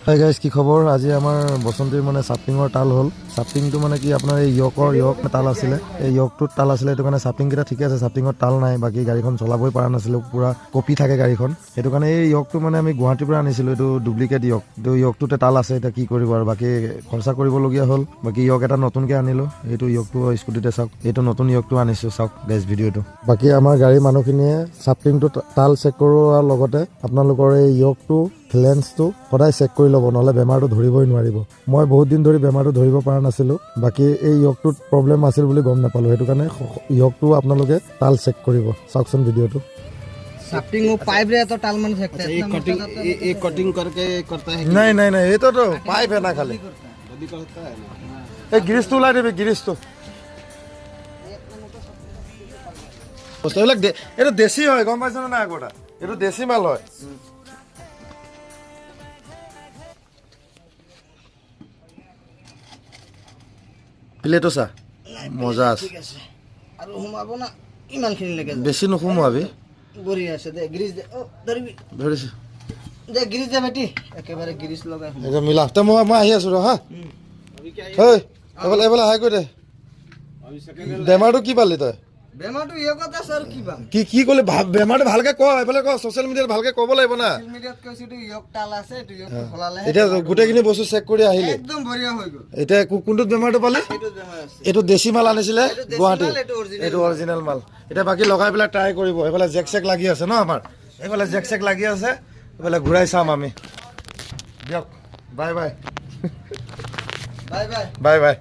Hi guys, কি খবৰ? আজি আমাৰ বসন্তীৰ মানে চাপটিঙৰ তাল হ'ল। চাপটিংটো মানে কি আপোনাৰ এই য়ক তাল আছিলে, এই য়কটোত তাল আছিলে, সেইটো কাৰণে চাপটিংকেইটা ঠিকে আছে, চাপটিঙত তাল নাই। বাকী গাড়ীখন চলাবই পৰা নাছিলোঁ, পুৰা কপি থাকে গাড়ীখন। সেইটো কাৰণে এই য়কটো মানে আমি গুৱাহাটীৰ পৰা আনিছিলোঁ, এইটো ডুপ্লিকেট য়ক। এইটো য়কটোতে তাল আছে, এতিয়া কি কৰিব আৰু বাকী খৰচা কৰিবলগীয়া হ'ল। বাকী য়ক এটা নতুনকৈ আনিলোঁ, এইটো য়কটো স্কুটিতে চাওক, এইটো নতুন য়কটো আনিছোঁ, চাওক গাইজ ভিডিঅ'টো। বাকী আমাৰ গাড়ীৰ মানুহখিনিয়ে চাপটিংটো তাল চেক কৰোৱাৰ লগতে আপোনালোকৰ এই য়কটো লেন্সটো সদায় চেক কৰি ল'ব, নহ'লে বেমাৰটো ধৰিবই নোৱাৰিব। মই বহুত দিন ধৰি বেমাৰটো ধৰিব পৰা নাছিলোঁ, বাকী এই য়কটোত প্ৰব্লেম আছিল বুলি গম নাপালোঁ। সেইটো কাৰণে য়কটো আপোনালোকে তাল চেক কৰিব, চাওকচোন ভিডিঅ'টো। साफ्टिंग वो पाइप रहे तो टाल मन सकते हैं। एक कटिंग करके करता है নাই নাই নাই, এইটো তো পাইপ হে না খালি बॉडी करता है ना। এই গ্ৰীচটো ওলাই দিবি, গ্ৰীচটো। বস্তুবিলাক এইটো দেশী হয়, গম পাইছ নে নাই? আগতে এইটো দেশী মাল হয়। প্লেটো চা, মজা আছে। আৰু সোমাব না ইমানখিনি লাগে বেছি নোসোমোৱাবি। বঢ়িয়া আছে দে, গ্ৰীজ দে। অ ধৰিবি ধৰিছোঁ দে, গ্ৰীজ দে বেটি, একেবাৰে গ্ৰীজ লগাই এতিয়া মিলা। তই মই আহি আছোঁ ৰ, হা। হেই এইফালে এইফালে হাই কৰি দে। বেমাৰটো কি পালি তই? বেমাৰটো ইয়ে কথা স্যাৰ কি বা কি কি ক'লি? বেমাৰটো ভালকে ক, এইফালে ক, ছ'চিয়েল মিডিয়াত ভালকে ক'ব লাগিব না। সোশ্যাল মিডিয়াত কৈছো তো ইয়ক টাল আছে, তো ইয়ক খোলালে এতিয়া গোটেইখিনি বস্তু চেক কৰি আহিলে, একদম বঢ়িয়া হৈ গ'ল। এতিয়া কোনটোত বেমাৰটো পালি? এইটো বেমাৰ আছে, এইটো দেশী মাল আনিছিলে দেশী গুৱাহাটী, মাল, এইটো original এইটো অৰিজিনেল মাল। এতিয়া বাকী লগাই পেলাই ট্ৰাই কৰিব। এইফালে জেক চেক লাগি আছে ন আমাৰ, এইফালে জেক চেক লাগি আছে, এইফালে ঘূৰাই চাম আমি। দিয়ক, bye bye bye bye. Bye bye.